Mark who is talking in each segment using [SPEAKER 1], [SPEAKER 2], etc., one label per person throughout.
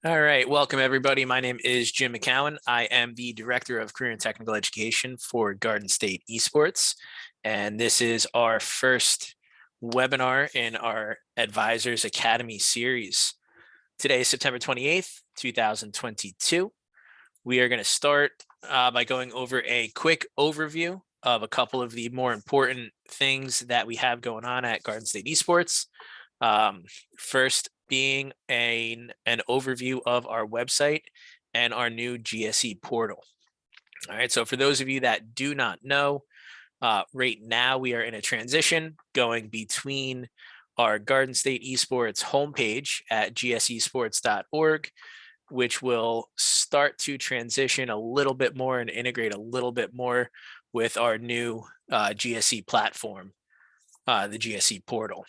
[SPEAKER 1] All right, welcome everybody. My name is Jim McCowan. I am the Director of Career and Technical Education for Garden State Esports. And this is our first webinar in our Advisors Academy series. Today is September 28th, 2022. We are going to start by going over a quick overview of a couple of the more important things that we have going on at Garden State Esports. First being an overview of our website and our new GSE portal. All right, so for those of you that do not know, right now we are in a transition going between our Garden State Esports homepage at gsesports.org, which will start to transition a little bit more and integrate a little bit more with our new GSE platform, the GSE portal.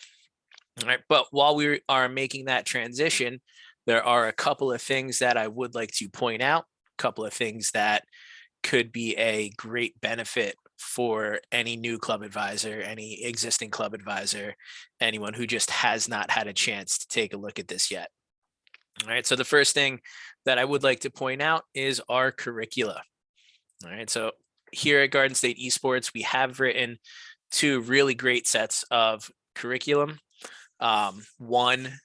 [SPEAKER 1] All right, but while we are making that transition, there are a couple of things that I would like to point out, a couple of things that could be a great benefit for any new club advisor, any existing club advisor, anyone who just has not had a chance to take a look at this yet. All right, so the first thing that I would like to point out is our curricula. All right, so here at Garden State Esports, we have written two really great sets of curriculum. One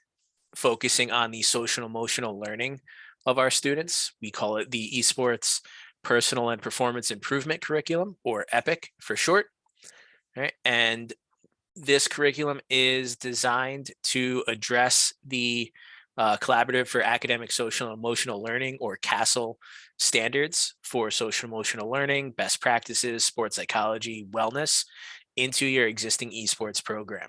[SPEAKER 1] focusing on the social emotional learning of our students. We call it the Esports Personal and Performance Improvement Curriculum, or EPIC for short. All right, and this curriculum is designed to address the Collaborative for Academic Social and Emotional Learning, or CASEL, standards for social emotional learning, best practices, sports psychology, wellness into your existing esports program.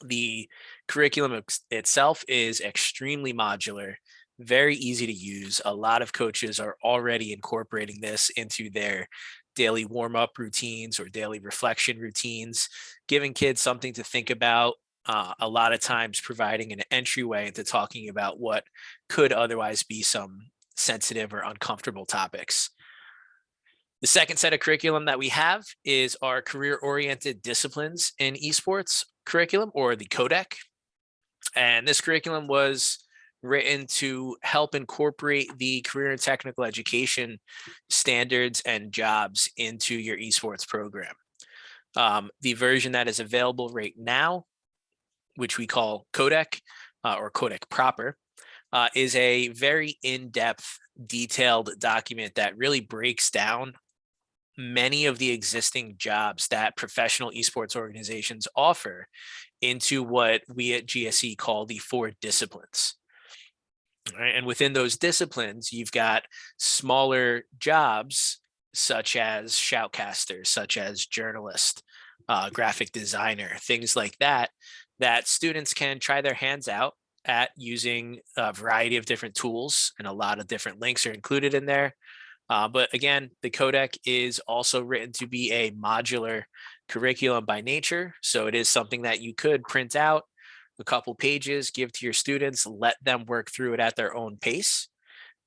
[SPEAKER 1] The curriculum itself is extremely modular, very easy to use. A lot of coaches are already incorporating this into their daily warm-up routines or daily reflection routines, giving kids something to think about, a lot of times providing an entryway into talking about what could otherwise be some sensitive or uncomfortable topics. The second set of curriculum that we have is our career-oriented disciplines in esports curriculum, or the codec. And this curriculum was written to help incorporate the career and technical education standards and jobs into your esports program. The version that is available right now, which we call codec or codec proper, is a very in-depth, detailed document that really breaks down many of the existing jobs that professional esports organizations offer into what we at GSE call the 4 disciplines. Right? And within those disciplines, you've got smaller jobs such as shoutcaster, such as journalist, graphic designer, things like that, that students can try their hands out at using a variety of different tools, and a lot of different links are included in there. But again, the codec is also written to be a modular curriculum by nature. So it is something that you could print out a couple pages, give to your students, let them work through it at their own pace,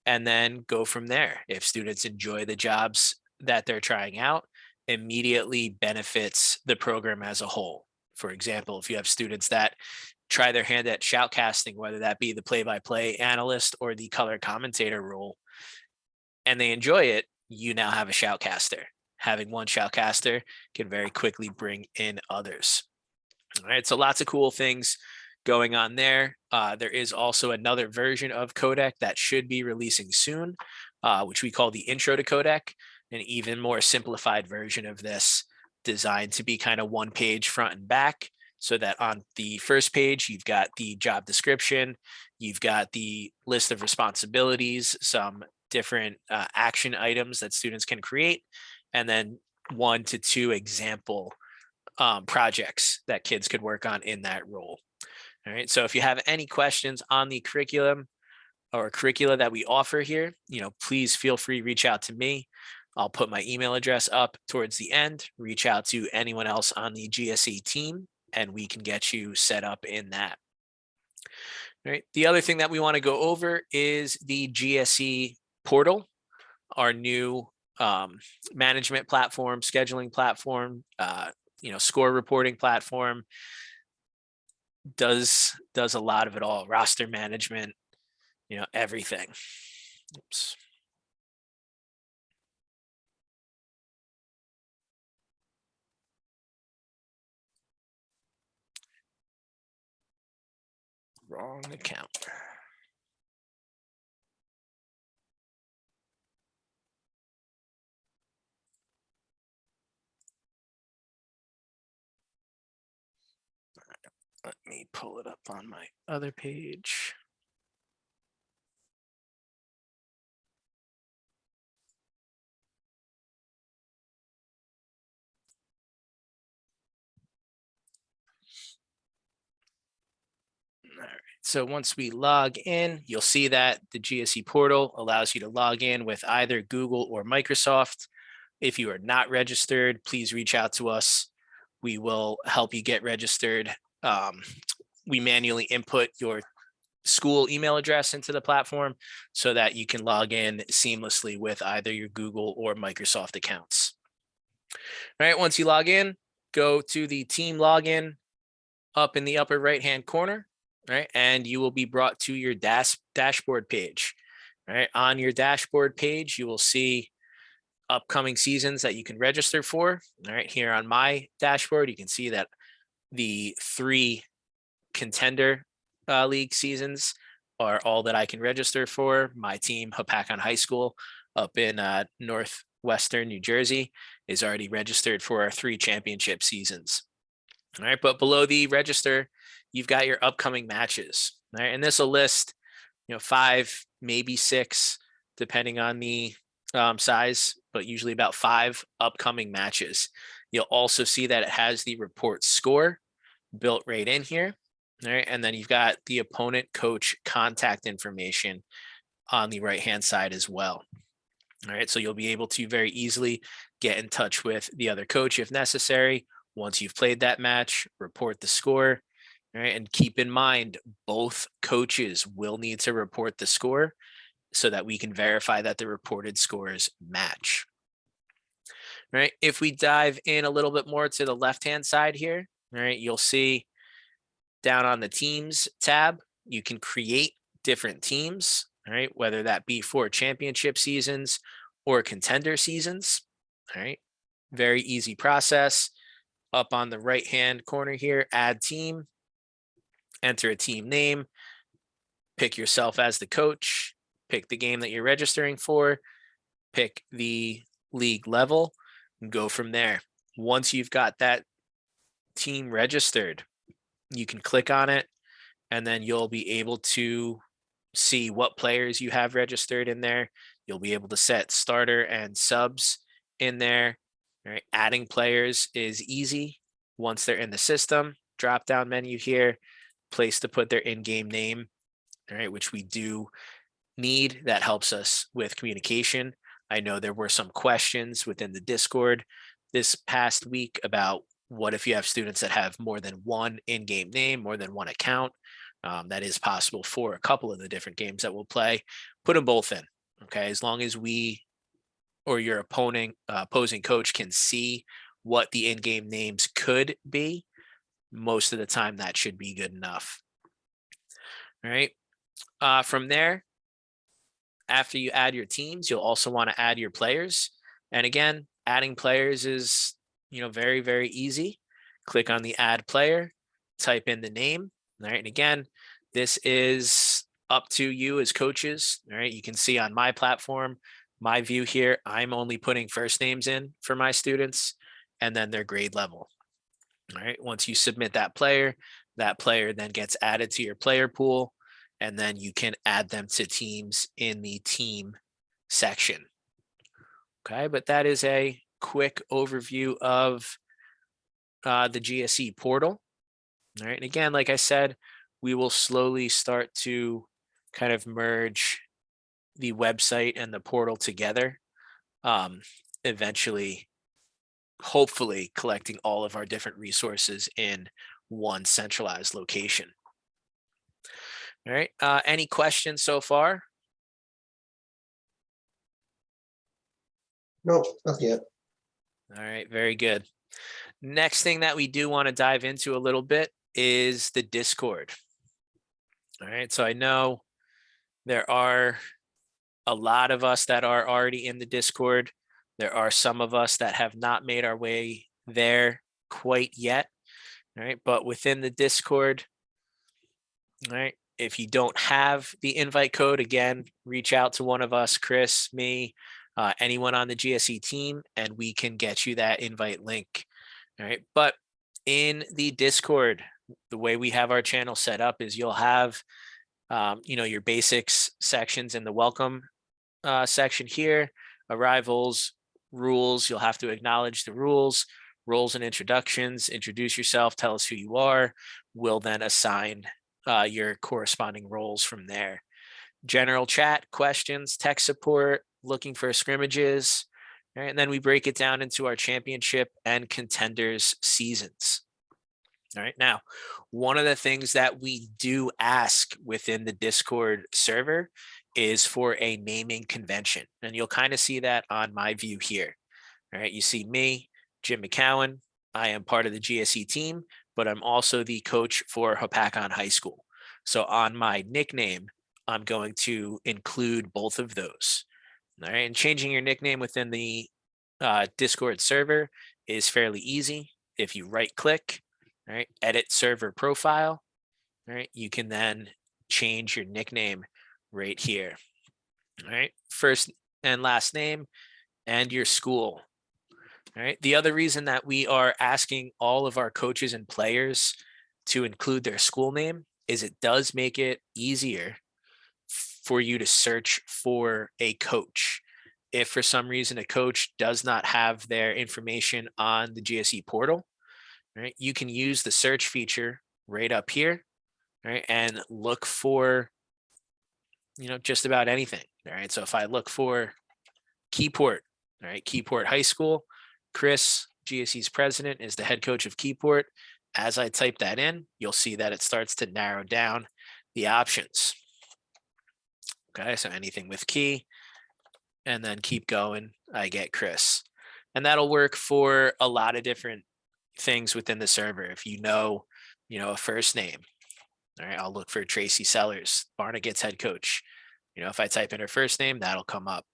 [SPEAKER 1] and then go from there. If students enjoy the jobs that they're trying out, immediately benefits the program as a whole. For example, if you have students that try their hand at shoutcasting, whether that be the play-by-play analyst or the color commentator role, and they enjoy it, you now have a shoutcaster. Having one shoutcaster can very quickly bring in others. All right, so lots of cool things going on there. There is also another version of codec that should be releasing soon, which we call the intro to codec, an even more simplified version of this, designed to be kind of one page front and back, so that on the first page, you've got the job description, you've got the list of responsibilities, some different action items that students can create, and then 1 to 2 example projects that kids could work on in that role. All right, so if you have any questions on the curriculum or curricula that we offer here, please feel free to reach out to me. I'll put my email address up towards the end. Reach out to anyone else on the GSE team, and we can get you set up in that. All right, the other thing that we want to go over is the GSE portal, our new management platform, scheduling platform, score reporting platform. Does a lot of it all: roster management, everything. Oops. Wrong account. Let me pull it up on my other page. All right. So once we log in, you'll see that the GSE portal allows you to log in with either Google or Microsoft. If you are not registered, please reach out to us. We will help you get registered. We manually input your school email address into the platform so that you can log in seamlessly with either your Google or Microsoft accounts. All right, once you log in, go to the team login up in the upper right hand corner, right? And you will be brought to your dashboard page. Right, on your dashboard page, you will see upcoming seasons that you can register for. All right, here on my dashboard, you can see that the 3 contender league seasons are all that I can register for. My team, Hapakon High School, up in northwestern New Jersey, is already registered for our 3 championship seasons. All right, but below the register, you've got your upcoming matches. All right, and this will list, 5, maybe 6, depending on the size, but usually about 5 upcoming matches. You'll also see that it has the report score built right in here. All right, and then you've got the opponent coach contact information on the right hand side as well. All right, so you'll be able to very easily get in touch with the other coach if necessary. Once you've played that match, report the score. All right, and keep in mind, both coaches will need to report the score so that we can verify that the reported scores match. All right, if we dive in a little bit more to the left-hand side here, all right, you'll see down on the teams tab, you can create different teams, all right, whether that be for championship seasons or contender seasons. All right, very easy process. Up on the right hand corner here, add team, enter a team name, pick yourself as the coach, pick the game that you're registering for, pick the league level, and go from there. Once you've got that team registered, you can click on it and then you'll be able to see what players you have registered in there. You'll be able to set starter and subs in there. All right, adding players is easy once they're in the system. Drop down menu here, place to put their in-game name, all right, which we do need. That helps us with communication. I know there were some questions within the Discord this past week about what if you have students that have more than one in-game name, more than one account. That is possible for a couple of the different games that we'll play. Put them both in, okay? As long as we or your opposing coach can see what the in-game names could be, most of the time that should be good enough. All right. From there, after you add your teams, you'll also want to add your players. And again, adding players is, very, very easy. Click on the add player, type in the name. All right. And again, this is up to you as coaches. All right. You can see on my platform, my view here, I'm only putting first names in for my students and then their grade level. All right. Once you submit that player then gets added to your player pool, and then you can add them to teams in the team section. Okay. But that is a quick overview of the GSE portal. All right. And again, like I said, we will slowly start to kind of merge the website and the portal together. Eventually, hopefully collecting all of our different resources in one centralized location. All right. Any questions so far?
[SPEAKER 2] No, not yet.
[SPEAKER 1] All right. Very good. Next thing that we do want to dive into a little bit is the Discord. All right. So I know There are a lot of us that are already in the Discord. There are some of us that have not made our way there quite yet. All right. But within the Discord, all right, if you don't have the invite code, again, reach out to one of us, Chris, me, anyone on the GSE team, and we can get you that invite link. All right. But in the Discord, the way we have our channel set up is you'll have, your basics sections in the welcome section here, arrivals, rules. You'll have to acknowledge the rules, roles and introductions, introduce yourself, tell us who you are. We'll then assign your corresponding roles from there. General chat, questions, tech support, looking for scrimmages. All right, and then we break it down into our championship and contenders seasons. All right. Now, one of the things that we do ask within the Discord server is for a naming convention. And you'll kind of see that on my view here. All right. You see me, Jim McCowan. I am part of the GSE team, but I'm also the coach for Hopakon High School. So on my nickname, I'm going to include both of those. All right. And changing your nickname within the Discord server is fairly easy. If you right click, all right, edit server profile, all right, you can then change your nickname right here. All right, first and last name and your school. All right, the other reason that we are asking all of our coaches and players to include their school name is it does make it easier for you to search for a coach. If for some reason a coach does not have their information on the GSE portal, right, you can use the search feature right up here, right, and look for, just about anything. All right. So if I look for Keyport, all right, Keyport High School, Chris, GSE's president, is the head coach of Keyport. As I type that in, you'll see that it starts to narrow down the options. Okay. So anything with Key, and then keep going, I get Chris. And that'll work for a lot of different things within the server. If a first name, all right, I'll look for Tracy Sellers, Barnegat's head coach. If I type in her first name, that'll come up.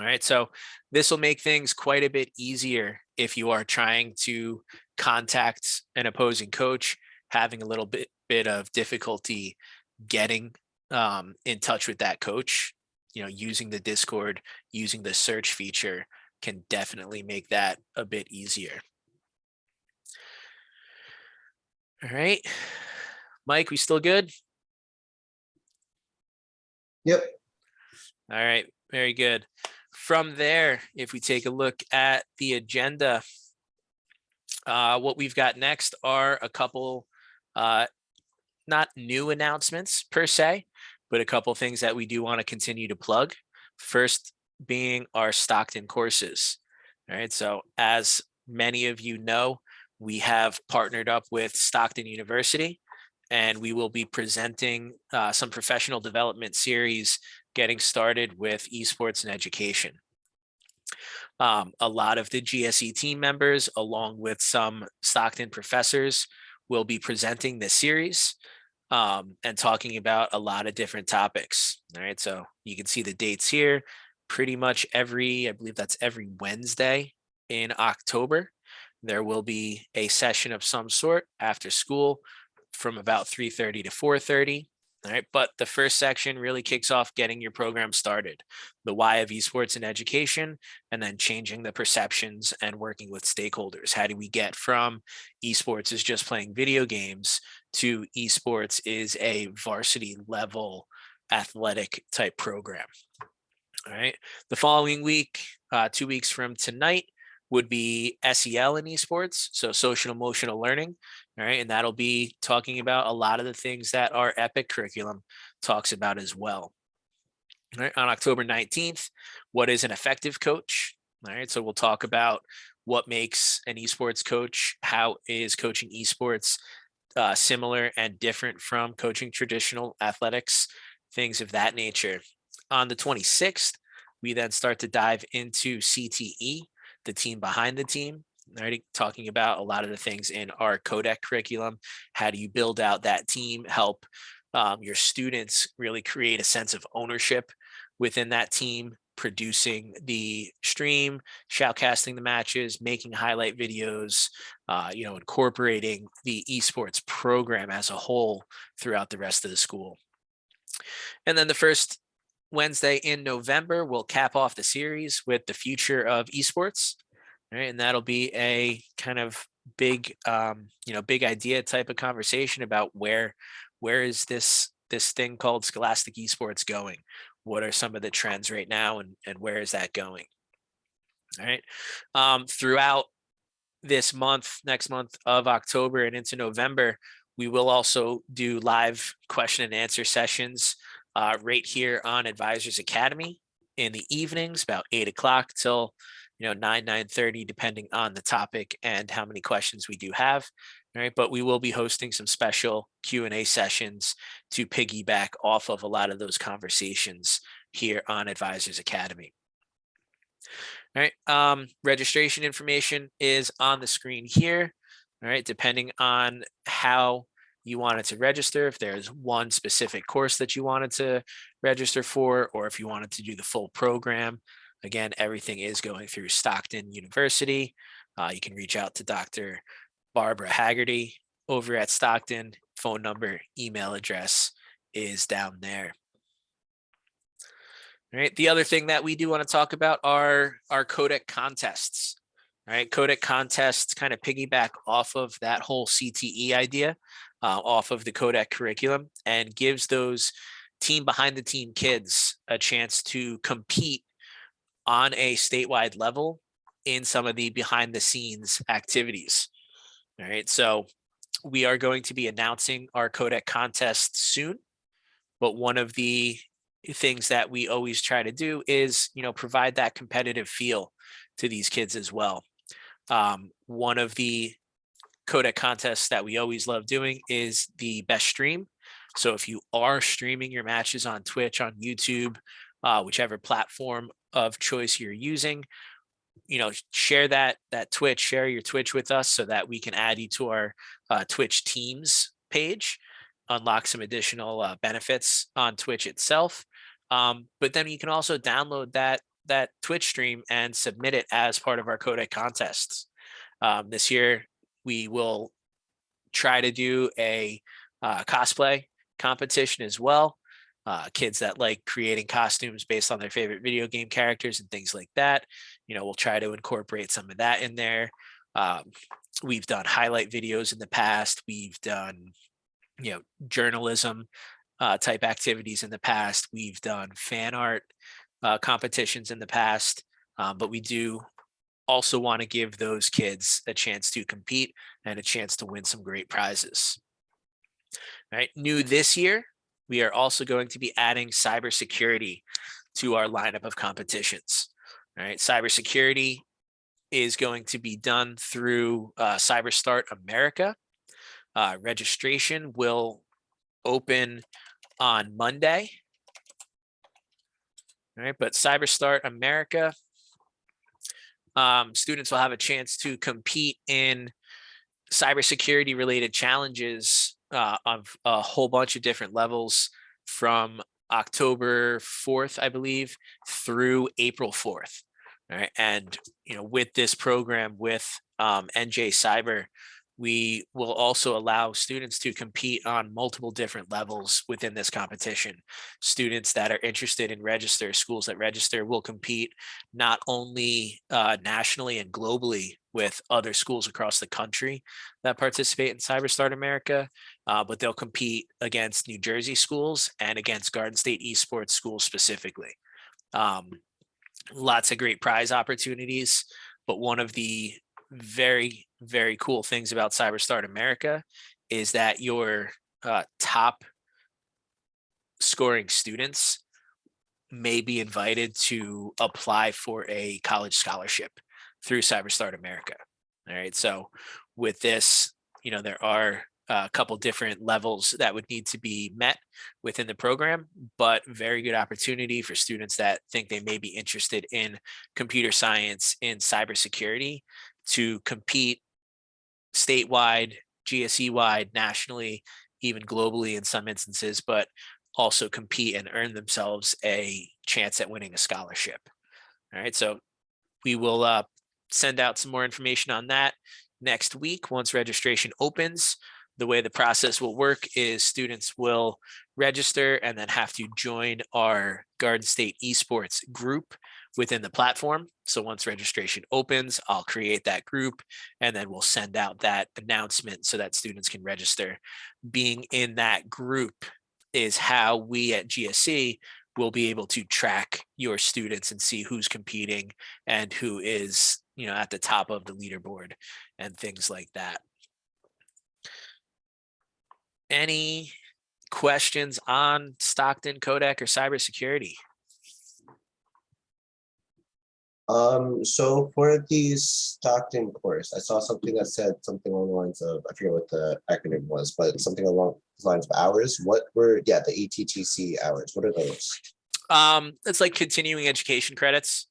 [SPEAKER 1] All right, so this will make things quite a bit easier if you are trying to contact an opposing coach, having a little bit of difficulty getting in touch with that coach. Using the Discord, using the search feature can definitely make that a bit easier. All right, Mike, we still good?
[SPEAKER 2] Yep.
[SPEAKER 1] All right, very good. From there, if we take a look at the agenda, what we've got next are a couple, not new announcements per se, but a couple things that we do want to continue to plug. First being our Stockton courses. All right, so as many of you know, we have partnered up with Stockton University, and we will be presenting some professional development series getting started with esports and education. A lot of the GSE team members, along with some Stockton professors, will be presenting this series and talking about a lot of different topics. All right, so you can see the dates here. Pretty much I believe that's every Wednesday in October, there will be a session of some sort after school from about 3:30 to 4:30. All right, but the first section really kicks off getting your program started, the why of esports and education, and then changing the perceptions and working with stakeholders. How do we get from esports is just playing video games to esports is a varsity level athletic type program? All right, the following week, 2 weeks from tonight, would be SEL in esports, so social emotional learning. All right, and that'll be talking about a lot of the things that our EPIC curriculum talks about as well. All right, on October 19th, what is an effective coach? All right, so we'll talk about what makes an esports coach, how is coaching esports similar and different from coaching traditional athletics, things of that nature. On the 26th, we then start to dive into CTE, the team behind the team, already talking about a lot of the things in our codec curriculum. How do you build out that team, help Your students really create a sense of ownership within that team, producing the stream, shoutcasting the matches, making highlight videos, incorporating the esports program as a whole throughout the rest of the school. And then the first Wednesday in November, we'll cap off the series with the future of esports. Right, and that'll be a kind of big, big idea type of conversation about where is this thing called scholastic esports going? What are some of the trends right now, and where is that going? All right. Throughout this month, next month of October and into November, we will also do live question and answer sessions right here on Advisors Academy in the evenings, about 8 o'clock till 9:30, depending on the topic and how many questions we do have. All right, but we will be hosting some special Q&A sessions to piggyback off of a lot of those conversations here on Advisors Academy. All right. Registration information is on the screen here. All right. Depending on how you wanted to register, if there's one specific course that you wanted to register for, or if you wanted to do the full program, again, everything is going through Stockton University. You can reach out to Dr. Barbara Haggerty over at Stockton. Phone number, email address is down there. All right. The other thing that we do want to talk about are our codec contests. All right. Codec contests kind of piggyback off of that whole CTE idea, off of the codec curriculum, and gives those team behind the team kids a chance to compete on a statewide level in some of the behind the scenes activities. All right. So we are going to be announcing our codec contest soon, but one of the things that we always try to do is provide that competitive feel to these kids as well. One of the codec contests that we always love doing is the best stream. So if you are streaming your matches on Twitch, on YouTube, whichever platform of choice you're using, share that Twitch, share your Twitch with us so that we can add you to our Twitch teams page, unlock some additional benefits on Twitch itself. But then you can also download that Twitch stream and submit it as part of our codec contests. This year, we will try to do a cosplay competition as well. Kids that like creating costumes based on their favorite video game characters and things like that. We'll try to incorporate some of that in there. We've done highlight videos in the past. We've done, journalism type activities in the past. We've done fan art competitions in the past, but we do also want to give those kids a chance to compete and a chance to win some great prizes. All right, new this year, we are also going to be adding cybersecurity to our lineup of competitions. All right, cybersecurity is going to be done through CyberStart America. Registration will open on Monday. All right, but CyberStart America, students will have a chance to compete in cybersecurity related challenges of a whole bunch of different levels from October 4th, I believe, through April 4th. All right. And, with this program with NJ Cyber, we will also allow students to compete on multiple different levels within this competition. Students that are interested in register, schools that register will compete not only nationally and globally with other schools across the country that participate in CyberStart America, but they'll compete against New Jersey schools and against Garden State Esports schools specifically. Lots of great prize opportunities, but one of the very, very cool things about CyberStart America is that your top scoring students may be invited to apply for a college scholarship through CyberStart America. All right. So with this, there are a couple different levels that would need to be met within the program, but very good opportunity for students that think they may be interested in computer science, in cybersecurity, to compete statewide, GSE wide, nationally even globally in some instances, but also compete and earn themselves a chance at winning a scholarship. All right, so we will send out some more information on that next week once registration opens. The way the process will work is students will register and then have to join our Garden State Esports group within the platform. So once registration opens, I'll create that group and then we'll send out that announcement so that students can register. Being in that group is how we at GSC will be able to track your students and see who's competing and who is, at the top of the leaderboard and things like that. Any questions on Stockton, Kodak, or cybersecurity?
[SPEAKER 2] So for the Stockton course, I saw something that said something along the lines of, I forget what the acronym was, but something along the lines of hours. What were, the ETTC hours? What are those?
[SPEAKER 1] It's like continuing education credits.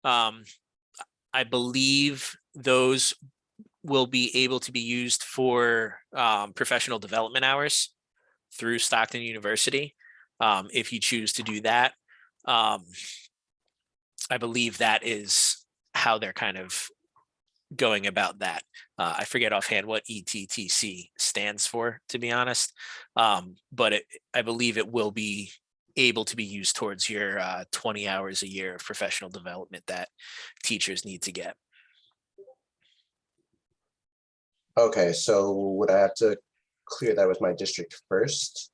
[SPEAKER 1] I believe those will be able to be used for professional development hours through Stockton University. If you choose to do that, I believe that is how they're kind of going about that. I forget offhand what ETTC stands for, to be honest, but I believe it will be able to be used towards your 20 hours a year of professional development that teachers need to get.
[SPEAKER 2] Okay, so would I have to clear that with my district first?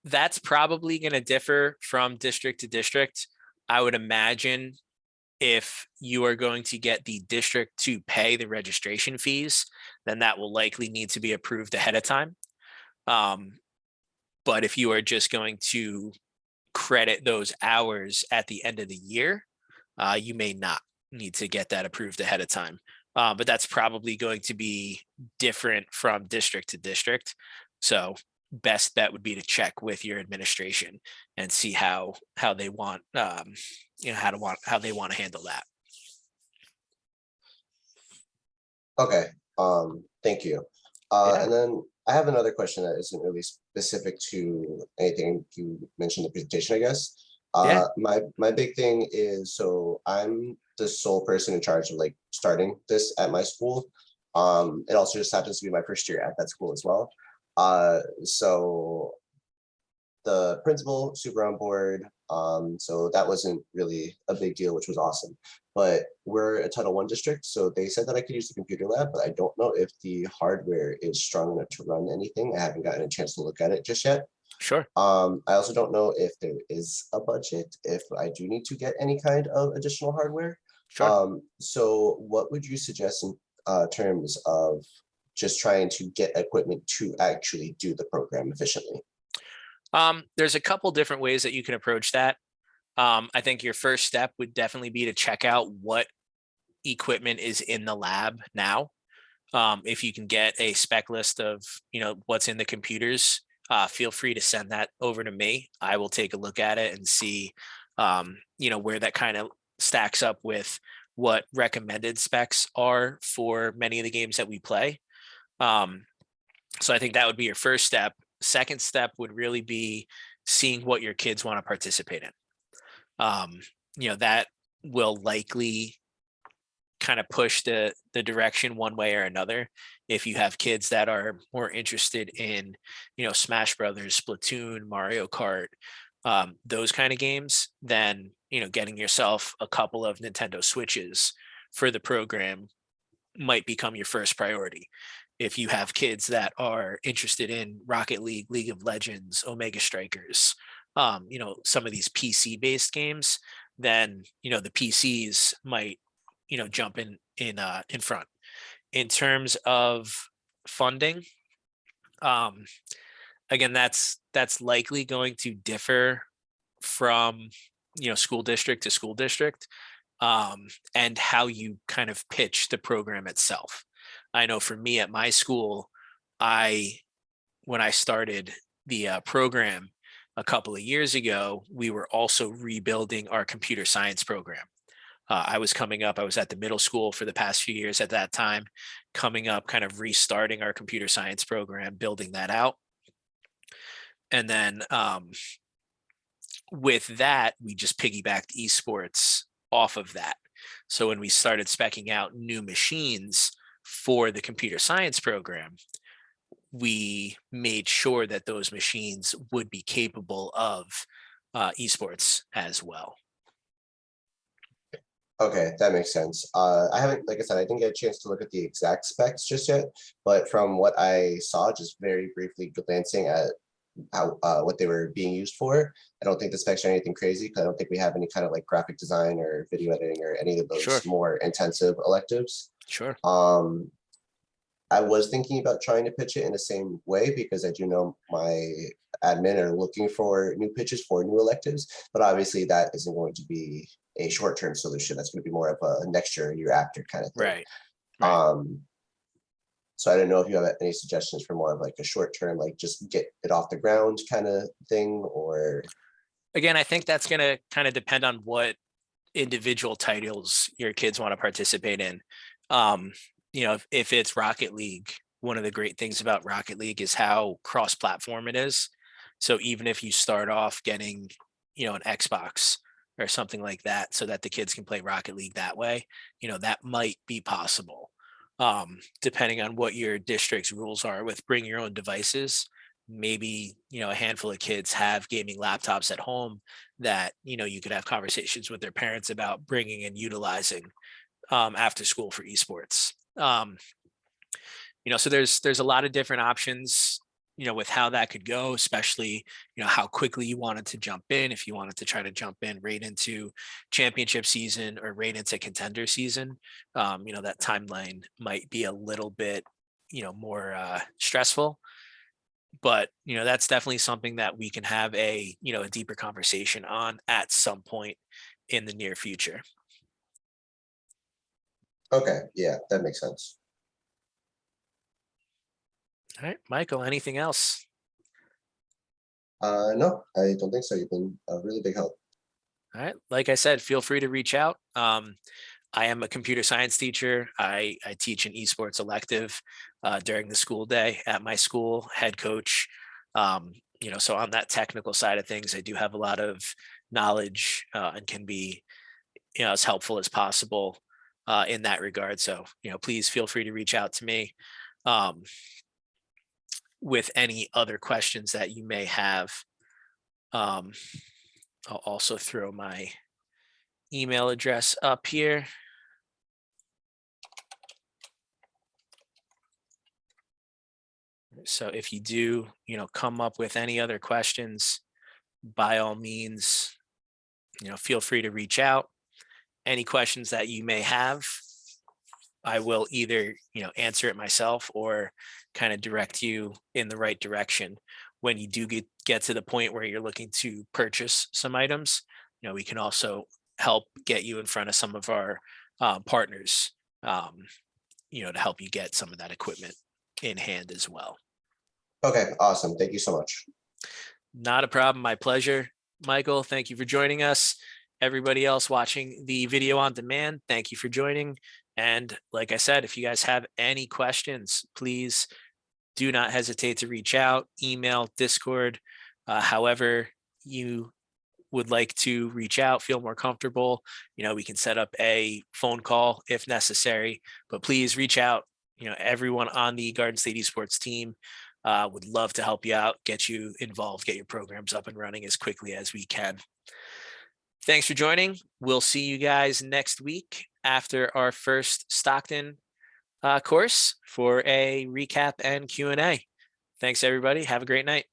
[SPEAKER 1] That's probably going to differ from district to district. I would imagine if you are going to get the district to pay the registration fees, then that will likely need to be approved ahead of time. But if you are just going to credit those hours at the end of the year, you may not need to get that approved ahead of time. But that's probably going to be different from district to district. So best bet would be to check with your administration and see how they want how they want to handle that.
[SPEAKER 2] Okay, thank you.
[SPEAKER 1] Yeah.
[SPEAKER 2] And then I have another question that isn't really specific to anything you mentioned in the presentation, I guess.
[SPEAKER 1] Yeah.
[SPEAKER 2] My big thing is, so I'm the sole person in charge of like starting this at my school. It also just happens to be my first year at that school as well. So the principal super on board. So that wasn't really a big deal, which was awesome. But we're a Title I district, so they said that I could use the computer lab, but I don't know if the hardware is strong enough to run anything. I haven't gotten a chance to look at it just yet.
[SPEAKER 1] Sure.
[SPEAKER 2] I also don't know if there is a budget, if I do need to get any kind of additional hardware.
[SPEAKER 1] Sure.
[SPEAKER 2] So what would you suggest in terms of just trying to get equipment to actually do the program efficiently?
[SPEAKER 1] There's a couple different ways that you can approach that. I think your first step would definitely be to check out what equipment is in the lab now. If you can get a spec list of what's in the computers, feel free to send that over to me. I will take a look at it and see where that kind of stacks up with what recommended specs are for many of the games that we play. So I think that would be your first step. Second step would really be seeing what your kids want to participate in. That will likely kind of push the direction one way or another. If you have kids that are more interested in, Smash Brothers, Splatoon, Mario Kart, those kind of games, then, getting yourself a couple of Nintendo Switches for the program might become your first priority. If you have kids that are interested in Rocket League, League of Legends, Omega Strikers, some of these PC based games, then the PCs might jump in front. In terms of funding, again, that's likely going to differ from school district to school district, and how you kind of pitch the program itself. I know for me at my school, when I started the program a couple of years ago, we were also rebuilding our computer science program. I was coming up, I was at the middle school for the past few years at that time, coming up, kind of restarting our computer science program, building that out. And then with that, we just piggybacked esports off of that. So when we started specking out new machines for the computer science program, we made sure that those machines would be capable of esports as well.
[SPEAKER 2] Okay, that makes sense. I haven't, like I said, I didn't get a chance to look at the exact specs just yet, but from what I saw, just very briefly glancing at how what they were being used for, I don't think the specs are anything crazy because I don't think we have any kind of like graphic design or video editing or any of
[SPEAKER 1] Sure,
[SPEAKER 2] those more intensive electives.
[SPEAKER 1] sure.
[SPEAKER 2] Um, I was thinking about trying to pitch it in the same way because I do know my admin are looking for new pitches for new electives, but obviously that isn't going to be a short-term solution. That's going to be more of a next year, year after kind of thing.
[SPEAKER 1] Right, right.
[SPEAKER 2] Um, so I don't know if you have any suggestions for more of like a short-term, like just get it off the ground kind of thing, or
[SPEAKER 1] Again, I think that's going to kind of depend on what individual titles your kids want to participate in. Um, if it's Rocket League, one of the great things about Rocket League is how cross-platform it is. So even if you start off getting, an Xbox or something like that, so that the kids can play Rocket League that way, that might be possible. Depending on what your district's rules are with bring your own devices, maybe a handful of kids have gaming laptops at home that you could have conversations with their parents about bringing and utilizing after school for esports. So there's a lot of different options with how that could go, especially how quickly you wanted to jump in, if you wanted to try to jump in right into championship season or right into contender season. That timeline might be a little bit more stressful, but that's definitely something that we can have a deeper conversation on at some point in the near future.
[SPEAKER 2] okay, yeah, that makes sense.
[SPEAKER 1] All right, Michael, anything else?
[SPEAKER 2] No, I don't think so. You've been a really big help.
[SPEAKER 1] All right, like I said, feel free to reach out. I am a computer science teacher. I teach an esports elective during the school day at my school, head coach. So on that technical side of things, I do have a lot of knowledge and can be as helpful as possible in that regard. So please feel free to reach out to me um, with any other questions that you may have. Um, I'll also throw my email address up here. So if you do, come up with any other questions, by all means, feel free to reach out. Any questions that you may have, I will either, answer it myself or kind of direct you in the right direction. When you do get to the point where you're looking to purchase some items, we can also help get you in front of some of our partners, to help you get some of that equipment in hand as well.
[SPEAKER 2] Okay, awesome. Thank you so much.
[SPEAKER 1] Not a problem. My pleasure. Michael, thank you for joining us. Everybody else watching the video on demand, thank you for joining. And like I said, if you guys have any questions, please do not hesitate to reach out, email, Discord, however you would like to reach out, feel more comfortable. We can set up a phone call if necessary, but please reach out. Everyone on the Garden State Esports team would love to help you out, get you involved, get your programs up and running as quickly as we can. Thanks for joining. We'll see you guys next week after our first Stockton course for a recap and Q&A. Thanks, everybody. Have a great night.